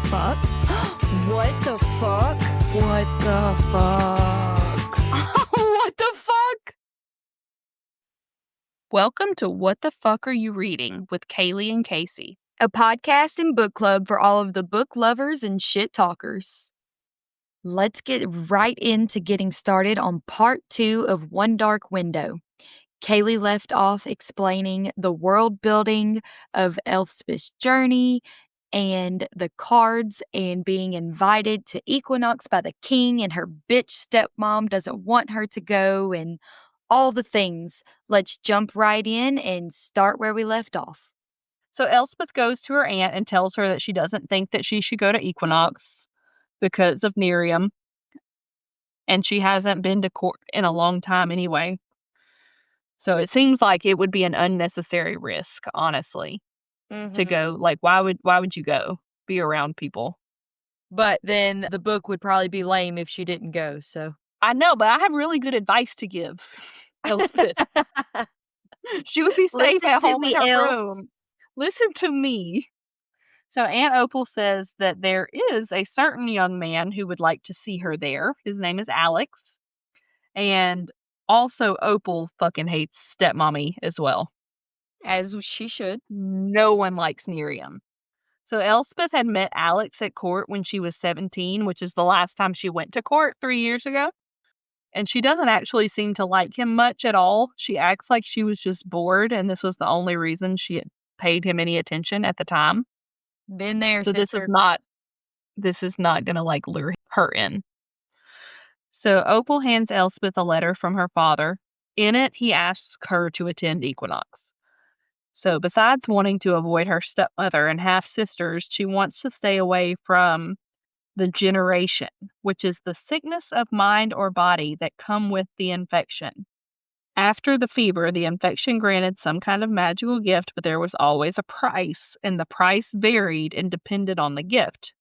fuck? What the fuck? What the fuck? What the fuck? Welcome to What the Fuck Are You Reading with Kali and Kaci, A podcast and book club for all of the book lovers and shit talkers. Let's get right into getting started on part 2 of One Dark Window. Kaylee left off explaining the world building of Elsbeth's journey and the cards and being invited to Equinox by the king, and her bitch stepmom doesn't want her to go, and all the things. Let's jump right in and start where we left off. So Elsbeth goes to her aunt and tells her that she doesn't think that she should go to Equinox because of Miriam, and she hasn't been to court in a long time anyway. So it seems like it would be an unnecessary risk, honestly, to go. Like, why would you go be around people? But then the book would probably be lame if she didn't go, so. I know, but I have really good advice to give Elsbeth. She would be safe Listen at to home me, in her Els. room. Listen to me. So Aunt Opal says that there is a certain young man who would like to see her there. His name is Alex. And also Opal fucking hates stepmommy as well. As she should. No one likes Miriam. So Elspeth had met Alex at court when she was 17, which is the last time she went to court 3 years ago. And she doesn't actually seem to like him much at all. She acts like she was just bored, and this was the only reason she had paid him any attention at the time. Been there, So this sister. is not gonna like lure her in. So Opal hands Elspeth a letter from her father. In it, he asks her to attend Equinox. So besides wanting to avoid her stepmother and half-sisters, she wants to stay away from the generation, which is the sickness of mind or body that come with the infection. After the fever, the infection granted some kind of magical gift, but there was always a price, and the price varied and depended on the gift.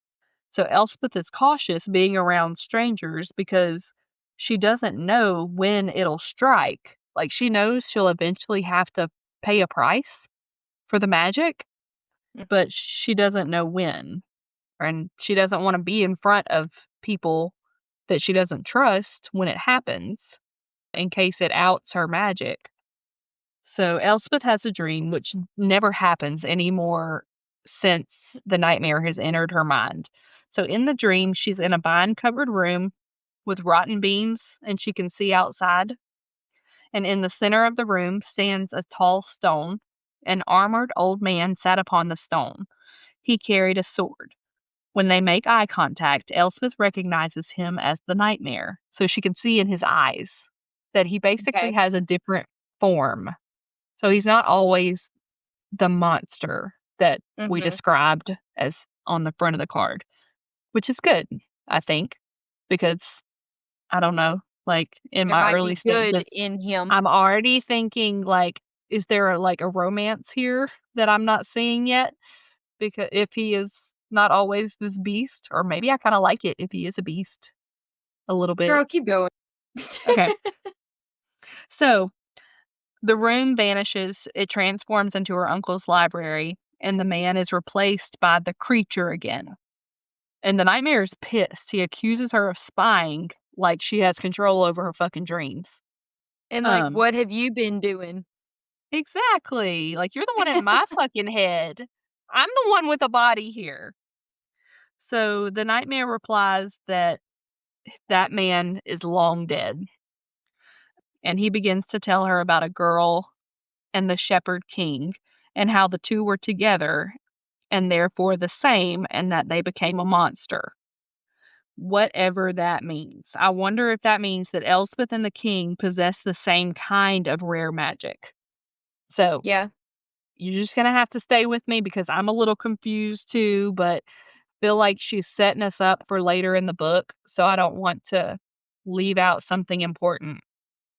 So Elspeth is cautious being around strangers because she doesn't know when it'll strike. Like, she knows she'll eventually have to pay a price for the magic, but she doesn't know when. And she doesn't want to be in front of people that she doesn't trust when it happens, in case it outs her magic. So Elspeth has a dream which never happens anymore since the nightmare has entered her mind. So in the dream, she's in a vine-covered room with rotten beams, and she can see outside. And in the center of the room stands a tall stone. An armored old man sat upon the stone. He carried a sword. When they make eye contact, Elspeth recognizes him as the nightmare. So she can see in his eyes that he basically has a different form. So he's not always the monster that we described as on the front of the card, which is good, I think, because I don't know, like in There my might early be good stages, in him. I'm already thinking like, is there a romance here that I'm not seeing yet? Because if he is not always this beast, or maybe I kind of like it if he is a beast a little bit. Girl, keep going. Okay. So the room vanishes. It transforms into her uncle's library, and the man is replaced by the creature again. And the nightmare is pissed. He accuses her of spying, like she has control over her fucking dreams. And like, what have you been doing? Exactly. Like, you're the one in my fucking head. I'm the one with a body here. So the nightmare replies that that man is long dead. And he begins to tell her about a girl and the shepherd king, and how the two were together and therefore the same, and that they became a monster. Whatever that means. I wonder if that means that Elspeth and the king possess the same kind of rare magic. So Yeah. you're just going to have to stay with me because I'm a little confused too, but feel like she's setting us up for later in the book, so I don't want to leave out something important.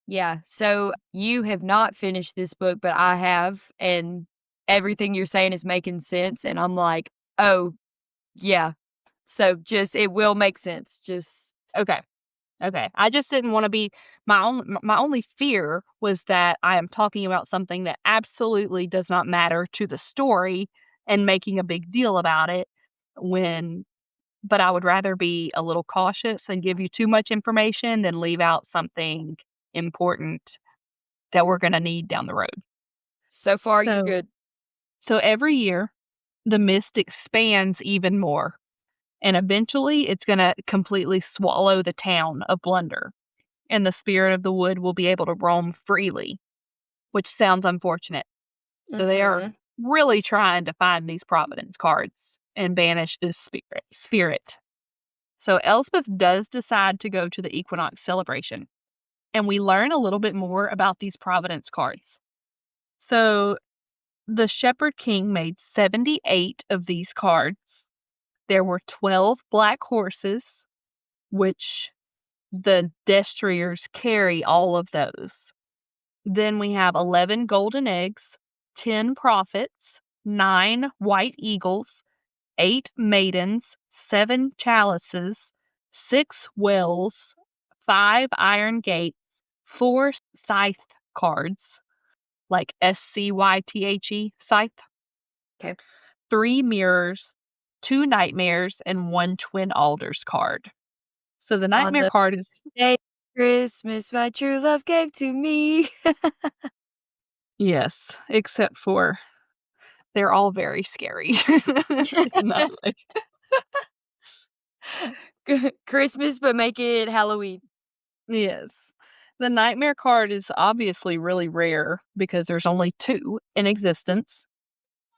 Yeah. So you have not finished this book, but I have, and everything you're saying is making sense. And I'm like, oh, yeah. So just, it will make sense. Just. Okay. I just didn't want to be my only fear was that I am talking about something that absolutely does not matter to the story and making a big deal about it when but I would rather be a little cautious and give you too much information than leave out something important that we're gonna need down the road. So far, you're So good. so every year, the mist expands even more, and eventually it's gonna completely swallow the town of Blunder, and the spirit of the wood will be able to roam freely, which sounds unfortunate. So they are Mhm. really trying to find these Providence cards and banish this spirit. So Elspeth does decide to go to the Equinox celebration, and we learn a little bit more about these Providence cards. So the Shepherd King made 78 of these cards. There were 12 black horses, which the destriers carry all of those. Then we have 11 golden eggs, 10 prophets, 9 white eagles, 8 maidens, 7 chalices, 6 wells, 5 iron gates, 4 scythe cards, like SCYTHE, scythe, Okay. 3 mirrors, 2 nightmares, and 1 twin alders card. So the On nightmare the card is, day of Christmas, my true love gave to me. yes, except for they're all very scary in that way. Christmas, but make it Halloween. Yes. The nightmare card is obviously really rare because there's only 2 in existence.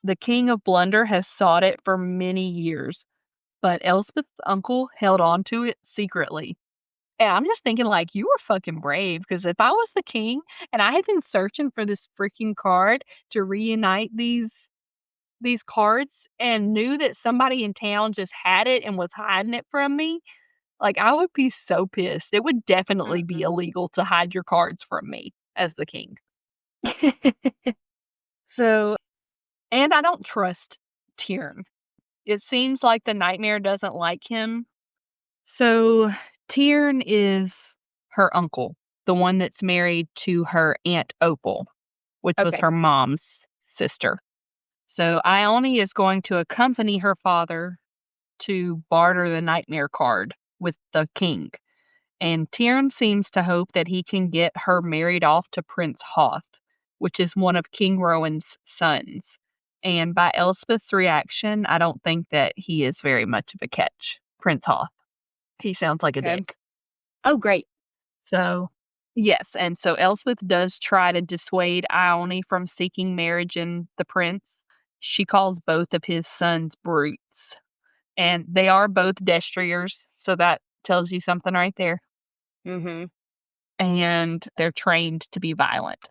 The King of Blunder has sought it for many years, but Elspeth's uncle held on to it secretly. And I'm just thinking, like, you were fucking brave because if I was the king and I had been searching for this freaking card to reunite these cards and knew that somebody in town just had it and was hiding it from me, like, I would be so pissed. It would definitely be Mhm. illegal to hide your cards from me as the king. So, and I don't trust Tyrn. It seems like the nightmare doesn't like him. So, Tyrn is her uncle, the one that's married to her Aunt Opal, which was Okay. her mom's sister. So, Ione is going to accompany her father to barter the nightmare card with the king. And Tyrn seems to hope that he can get her married off to Prince Hoth, which is one of King Rowan's sons. And by Elspeth's reaction, I don't think that he is very much of a catch, Prince Hoth. He sounds like a Okay. dick. Oh, great. So, yes, and so Elspeth does try to dissuade Ione from seeking marriage in the prince. She calls both of his sons brutes, and they are both destriers, so that tells you something right there. Mhm. And they're trained to be violent.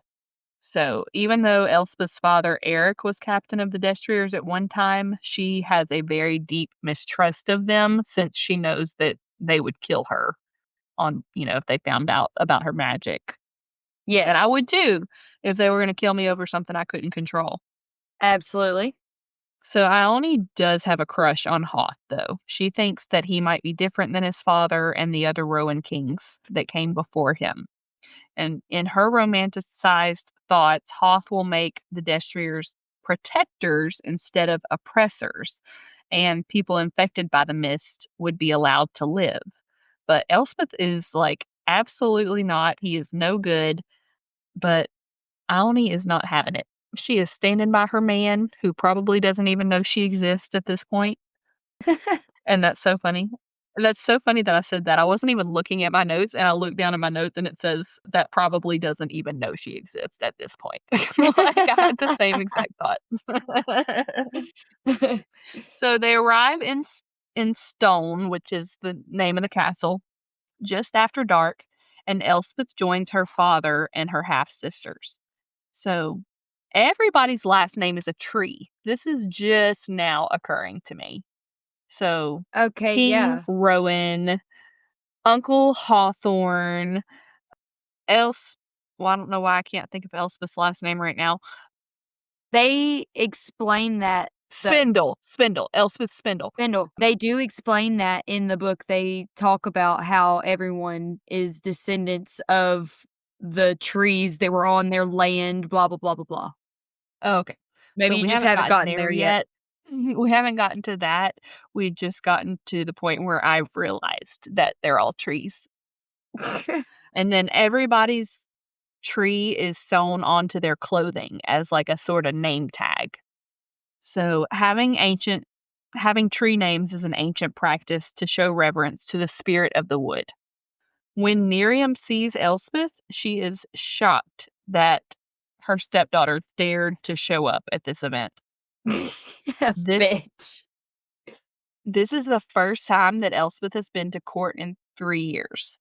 So even though Elspeth's father, Eric, was captain of the Destriers at one time, she has a very deep mistrust of them since she knows that they would kill her on, if they found out about her magic. And I Yes. would too if they were going to kill me over something I couldn't control. Absolutely. So Ione does have a crush on Hoth, though. She thinks that he might be different than his father and the other Rowan kings that came before him. And in her romanticized thoughts, Hoth will make the Destriers protectors instead of oppressors, and people infected by the mist would be allowed to live. But Elspeth is like, absolutely not. He is no good. But Ione is not having it. She is standing by her man, who probably doesn't even know she exists at this point, and that's so funny. That's so funny that I said that. I wasn't even looking at my notes, and I looked down at my notes, and it says that probably doesn't even know she exists at this point. Like, I had the same exact thought. So they arrive in Stone, which is the name of the castle, just after dark, and Elspeth joins her father and her half-sisters. So everybody's last name is a tree. This is just now occurring to me. So Okay, King yeah. Rowan, Uncle Hawthorne, Else well, I don't know why I can't think of Elspeth's last name right now. They explain that the Spindle, Elspeth Spindle. spindle. They do explain that in the book. They talk about how everyone is descendants of the trees that were on their land, blah, blah, blah, blah, blah. Oh, okay. Maybe But you we just haven't haven't gotten gotten there there yet. yet. We haven't gotten to that. We've just gotten to the point where I've realized that they're all trees. And then everybody's tree is sewn onto their clothing as like a sort of name tag. So having tree names is an ancient practice to show reverence to the spirit of the wood. When Miriam sees Elspeth, she is shocked that her stepdaughter dared to show up at this event. This Bitch. this is the first time that Elspeth has been to court in 3 years.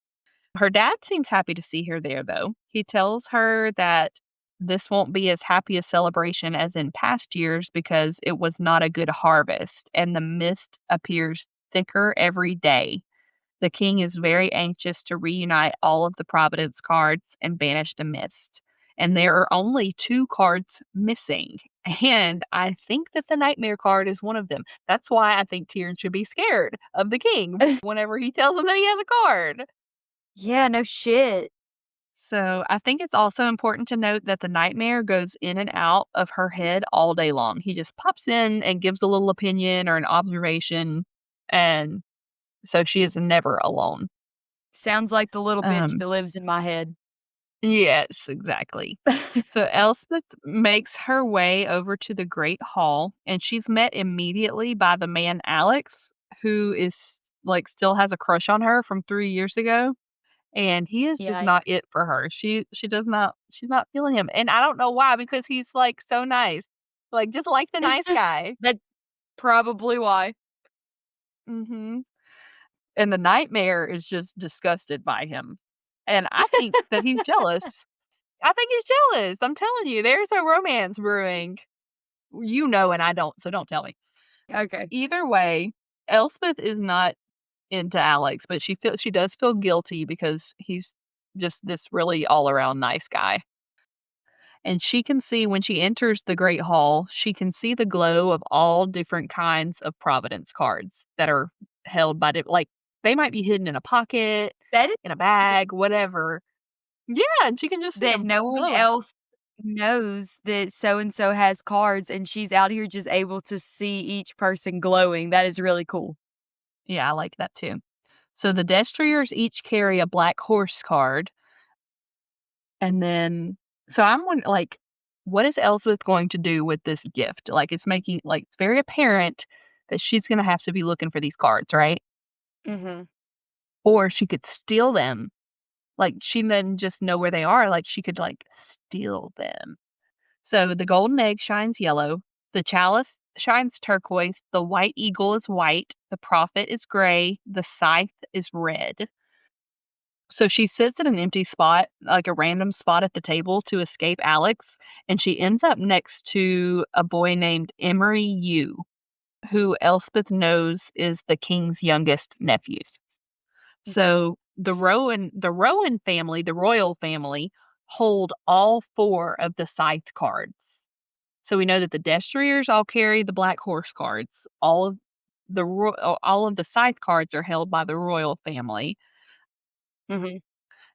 Her dad seems happy to see her there, though. He tells her that this won't be as happy a celebration as in past years because it was not a good harvest, and the mist appears thicker every day. The king is very anxious to reunite all of the Providence cards and banish the mist. And there are only 2 cards missing. And I think that the nightmare card is one of them. That's why I think Tyrion should be scared of the king whenever he tells him that he has a card. Yeah, no shit. So I think it's also important to note that the nightmare goes in and out of her head all day long. He just pops in and gives a little opinion or an observation, and so she is never alone. Sounds like the little bitch Um, that lives in my head. yes, exactly. So Elspeth makes her way over to the Great Hall, and she's met immediately by the man Alex, who is like still has a crush on her from 3 years ago. And he is just Yikes. not it for her. She does not she's not feeling him, and I don't know why because he's, like, so nice. Like, just like the nice guy. That's probably why. Mhm. And the nightmare is just disgusted by him. And I think that he's jealous. I think he's jealous. I'm telling you, there's a romance brewing. You know, and I don't, so don't tell me. Okay. Either way, Elspeth is not into Alex, but she does feel guilty because he's just this really all around nice guy. And she can see when she enters the Great Hall, she can see the glow of all different kinds of Providence cards that are held by like, they might be hidden in a pocket, That is in a weird bag, whatever. Yeah, and she can just see that them no one glowing. else knows that so and so has cards, and she's out here just able to see each person glowing. That is really cool. Yeah, I like that too. So the Destriers each carry a black horse card, and then I'm wondering, like, what is Elsbeth going to do with this gift? Like, it's making like it's very apparent that she's gonna have to be looking for these cards, right? Mhm. Or she could steal them. Like, she doesn't just know where they are, like, she could, like, steal them. So, the golden egg shines yellow, the chalice shines turquoise, the white eagle is white, the prophet is gray, the scythe is red. So, she sits at an empty spot, like a random spot at the table to escape Alex, and she ends up next to a boy named Emory Yew, who Elspeth knows is the king's youngest nephew. Okay. So the Rowan family, the royal family, hold all 4 of the scythe cards. So we know that the Destriers all carry the black horse cards. All of the scythe cards are held by the royal family. Mhm.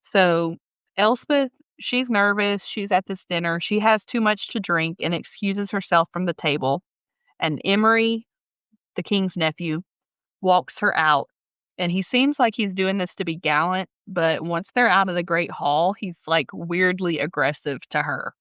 So Elspeth, she's nervous. She's at this dinner. She has too much to drink and excuses herself from the table. And Emory, the king's nephew, walks her out, and he seems like he's doing this to be gallant, but once they're out of the great hall, he's, like, weirdly aggressive to her.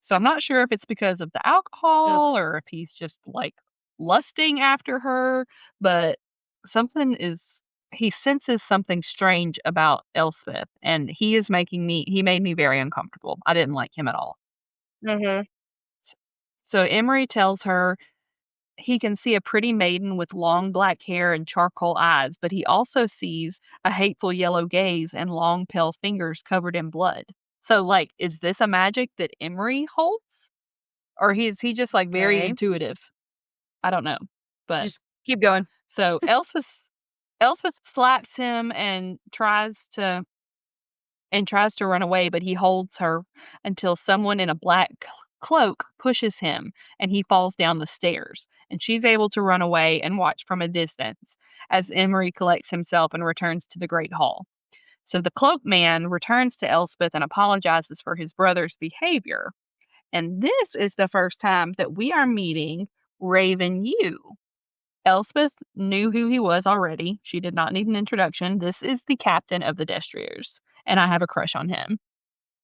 So I'm not sure if it's because of the Ugh. alcohol or if he's just, like, lusting after her, but something is he senses something strange about Elspeth, and he made me very uncomfortable. I didn't like him at all. Mhm. S So Emery tells her he can see a pretty maiden with long black hair and charcoal eyes, but he also sees a hateful yellow gaze and long pale fingers covered in blood. So, like, is this a magic that Emery holds? Or is he just like very Okay. intuitive? I don't know. But Just keep going. so Elspeth slaps him and tries to run away, but he holds her until someone in a black cloak pushes him and he falls down the stairs. And she's able to run away and watch from a distance as Emery collects himself and returns to the Great Hall. So the cloak man returns to Elspeth and apologizes for his brother's behavior. And this is the first time that we are meeting Raven Yew. Elsbeth knew who he was already. She did not need an introduction. This is the captain of the Destriers, and I have a crush on him.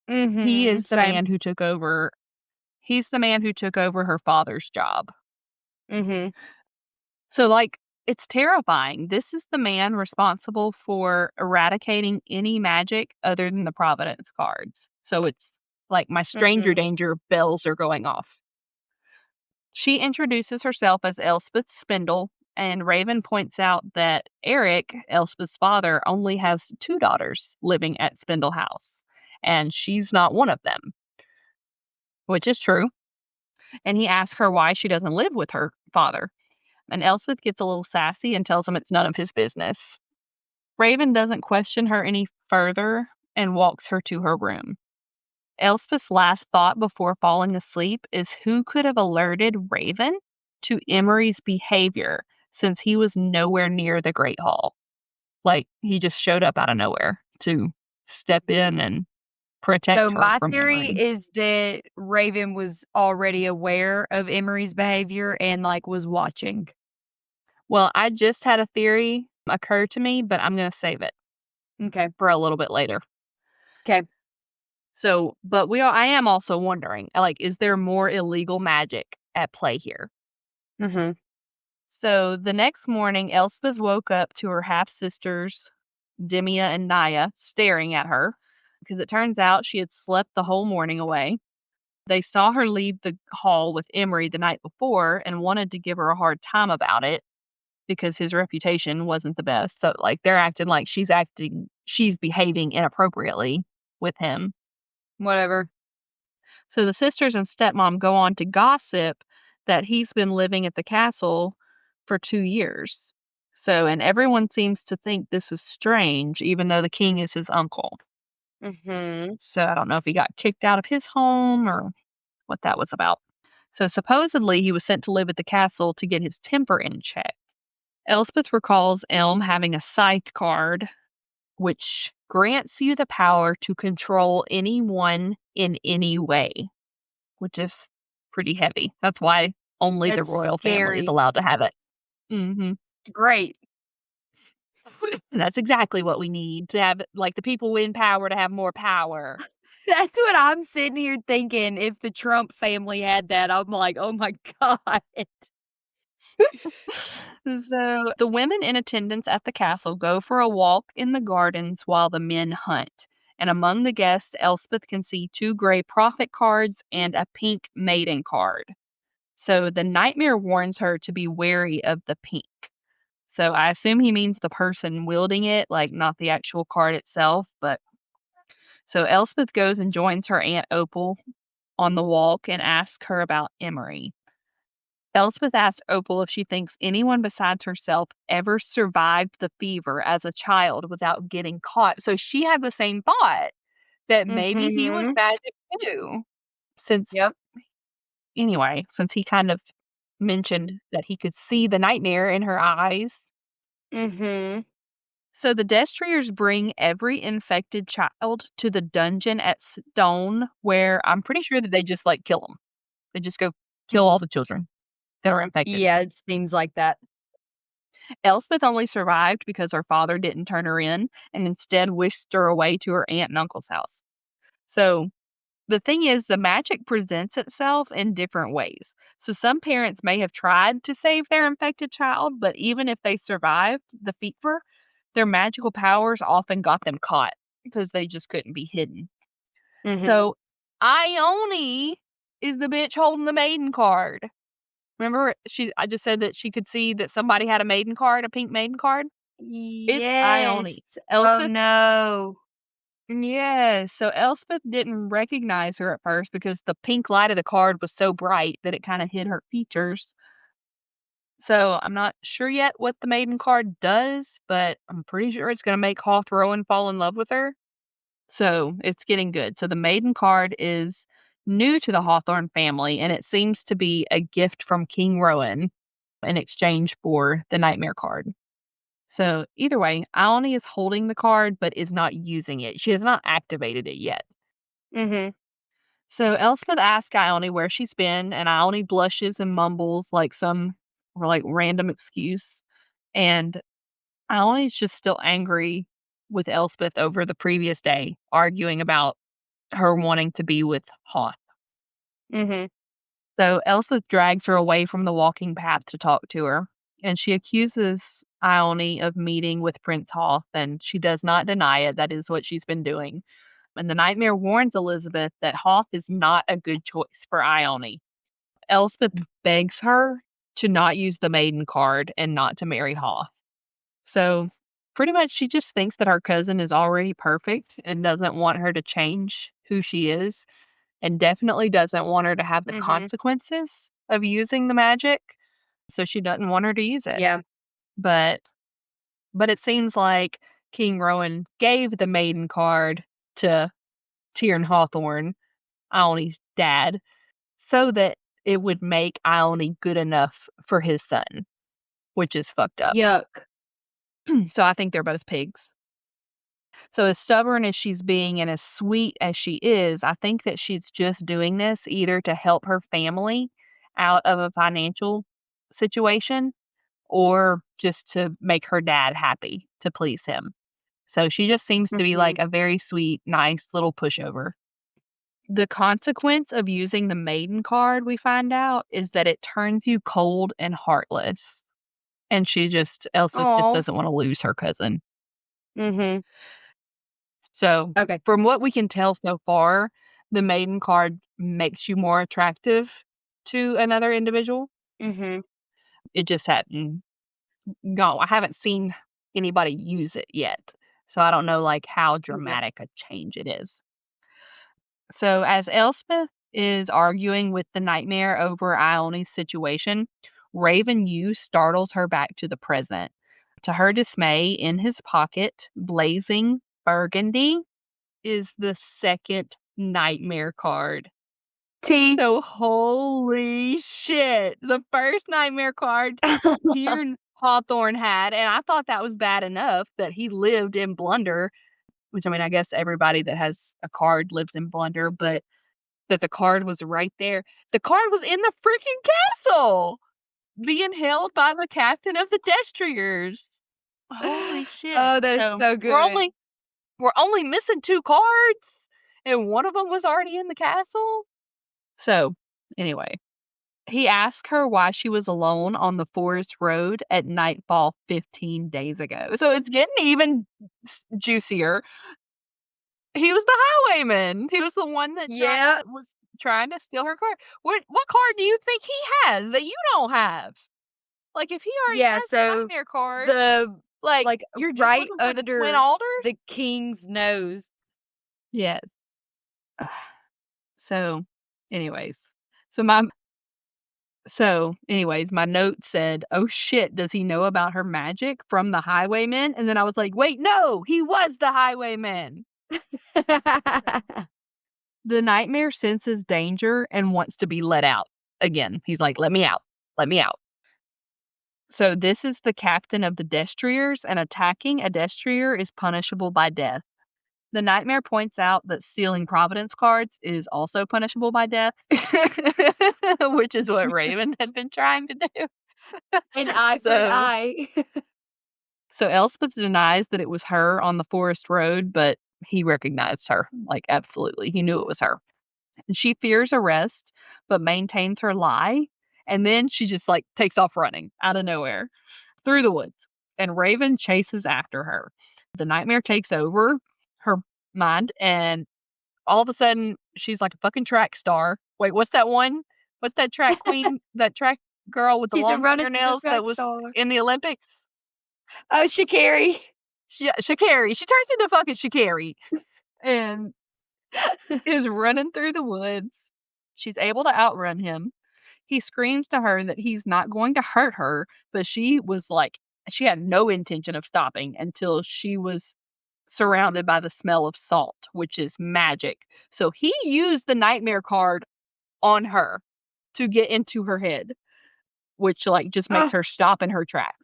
He is the Same. man who took over he's the man who took over her father's job. Mhm. So, like, it's terrifying. This is the man responsible for eradicating any magic other than the Providence cards. So it's like my stranger Mhm. danger bells are going off. She introduces herself as Elspeth Spindle, and Raven points out that Eric, Elspeth's father, only has two daughters living at Spindle House, and she's not one of them, which is true. And he asks her why she doesn't live with her father. And Elspeth gets a little sassy and tells him it's none of his business. Raven doesn't question her any further and walks her to her room. Elspeth's last thought before falling asleep is who could have alerted Raven to Emory's behavior since he was nowhere near the Great Hall. Like, he just showed up out of nowhere to step in and So protect her my from theory Emory. is that Raven was already aware of Emery's behavior and, like, was watching. Well, I just had a theory occur to me, but I'm going to save it Okay. for a little bit later. Okay. So, but I am also wondering, like, is there more illegal magic at play here? Mhm. So the next morning, Elspeth woke up to her half sisters, Demia and Naya, staring at her because it turns out she had slept the whole morning away. They saw her leave the hall with Emery the night before and wanted to give her a hard time about it because his reputation wasn't the best. So, like, they're acting like she's behaving inappropriately with him. Whatever. So the sisters and stepmom go on to gossip that he's been living at the castle for 2 years. So, and everyone seems to think this is strange, even though the king is his uncle. Mhm. So I don't know if he got kicked out of his home or what that was about. So supposedly he was sent to live at the castle to get his temper in check. Elspeth recalls Elm having a scythe card, which grants you the power to control anyone in any way, which is pretty heavy. That's why only the That's royal family is scary. allowed to have it. Mhm. Great. That's exactly what we need to have, like, the people in power to have more power. That's what I'm sitting here thinking. If the Trump family had that, I'm like, "Oh my god." So, the women in attendance at the castle go for a walk in the gardens while the men hunt. And among the guests, Elspeth can see two gray prophet cards and a pink maiden card. So, the nightmare warns her to be wary of the pink. So, I assume he means the person wielding it, like not the actual card itself. But so, Elspeth goes and joins her Aunt Opal on the walk and asks her about Emory. Elsbeth asks Opal if she thinks anyone besides herself ever survived the fever as a child without getting caught. So she had the same thought that maybe he was Mhm. magic too. Since, Yep. since he kind of mentioned that he could see the nightmare in her eyes. Mhm. So the Destriers bring every infected child to the dungeon at Stone, where I'm pretty sure that they just like kill them. They just go kill all the children that are infected. Yeah, it seems like that. Elspeth only survived because her father didn't turn her in and instead whisked her away to her aunt and uncle's house. So the thing is, the magic presents itself in different ways. So some parents may have tried to save their infected child, but even if they survived the fever, their magical powers often got them caught because they just couldn't be hidden. Mhm. So Ione is the bitch holding the maiden card. Remember, I just said that she could see that somebody had a maiden card, a pink maiden card? It's Yes. Ione. Oh, Elspeth no. Yes, so Elspeth didn't recognize her at first because the pink light of the card was so bright that it kinda hid her features. So, I'm not sure yet what the maiden card does, but I'm pretty sure it's gonna make Hawth Rowan fall in love with her. So, it's getting good. So, the maiden card is new to the Hawthorne family, and it seems to be a gift from King Rowan in exchange for the nightmare card. So either way, Ione is holding the card but is not using it. She has not activated it yet. Mhm. So Elspeth asks Ione where she's been, and Ione blushes and mumbles like some random excuse. And Ione's just still angry with Elspeth over the previous day, arguing about her wanting to be with Hoth. Mhm. So Elspeth drags her away from the walking path to talk to her, and she accuses Ione of meeting with Prince Hoth, and she does not deny it. That is what she's been doing. And the nightmare warns Elizabeth that Hoth is not a good choice for Ione. Elspeth begs her to not use the maiden card and not to marry Hoth. So pretty much she just thinks that her cousin is already perfect and doesn't want her to change who she is, and definitely doesn't want her to have the Mhm. consequences of using the magic, so she doesn't want her to use it. Yeah. But it seems like King Rowan gave the maiden card to Tyrion Hawthorne, Ione's dad, so that it would make Ione good enough for his son, which is fucked up. Yuck. So I think they're both pigs. So as stubborn as she's being and as sweet as she is, I think that she's just doing this either to help her family out of a financial situation or just to make her dad happy, to please him. So she just seems to be like Mhm. a very sweet, nice little pushover. The consequence of using the maiden card, we find out, is that it turns you cold and heartless. And Elspeth just Aw. doesn't want to lose her cousin. Mhm. So, Okay. from what we can tell so far, the maiden card makes you more attractive to another individual. Mhm. It just hadn't gone. I haven't seen anybody use it yet. So I don't know like how Okay. dramatic a change it is. So as Elspeth is arguing with the nightmare over Ione's situation, Raven Yew startles her back to the present. To her dismay, in his pocket, blazing burgundy, is the second nightmare card. Tea. So holy shit. The first nightmare card Tiernan Hawthorne had, and I thought that was bad enough that he lived in Blunder, which I mean, I guess everybody that has a card lives in Blunder, but that the card was right there. The card was in the freaking castle, being held by the captain of the Destriers. Holy shit. Oh, that's So so good. we're only missing 2 cards, and one of them was already in the castle? So, anyway, he asked her why she was alone on the forest road at nightfall 15 days ago. So it's getting even juicier. He was the highwayman. He was the one that Yeah. was trying to steal her car. What card do you think he has that you don't have? Like, if he already Yeah, has the so nightmare card, the like, like, you're just right looking for the twin under alders? the king's nose. Yes. So, anyways, so my my note said, "Oh shit, does he know about her magic from the highwayman?" And then I was like, "Wait, no, he was the highwayman." The nightmare senses danger and wants to be let out. Again, he's like, "Let me out. Let me out." So this is the captain of the Destriers, and attacking a Destrier is punishable by death. The nightmare points out that stealing Providence cards is also punishable by death, which is what Raven had been trying to do. An eye for an So eye. so Elspeth denies that it was her on the forest road, but he recognized her, like, absolutely. He knew it was her. And she fears arrest, but maintains her lie, and then she just, like, takes off running out of nowhere through the woods, and Raven chases after her. The nightmare takes over her mind, and all of a sudden, she's like a fucking track star. Wait, what's that one? What's that track queen, that track girl with the She's a long runner, she's a fingernails that track was star. in the Olympics? Oh, Shikari. Yeah, Sha'Carri. She turns into fucking Sha'Carri and is running through the woods. She's able to outrun him. He screams to her that he's not going to hurt her, but she had no intention of stopping until she was surrounded by the smell of salt, which is magic. So he used the nightmare card on her to get into her head, which like just makes Oh, her stop in her tracks.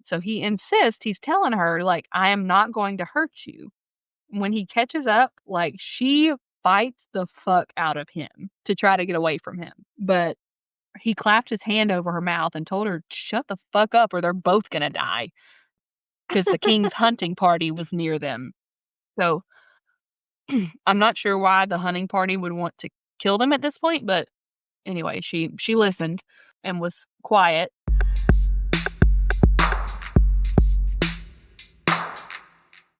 So he insists, he's telling her, like, I am not going to hurt you. When he catches up, like, she bites the fuck out of him to try to get away from him. But he clapped his hand over her mouth and told her, "Shut the fuck up or they're both gonna die," because the king's hunting party was near them. So I'm not sure why the hunting party would want to kill them at this point, but anyway, she listened and was quiet.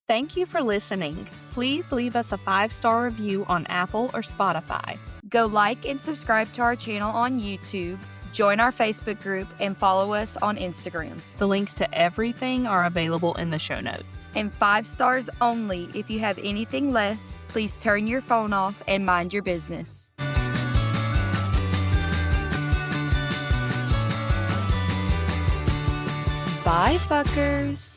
Thank you for listening. Please leave us a 5-star review on Apple or Spotify. Go like and subscribe to our channel on YouTube, join our Facebook group, and follow us on Instagram. The links to everything are available in the show notes. And 5 stars only. If you have anything less, please turn your phone off and mind your business. Bye, fuckers.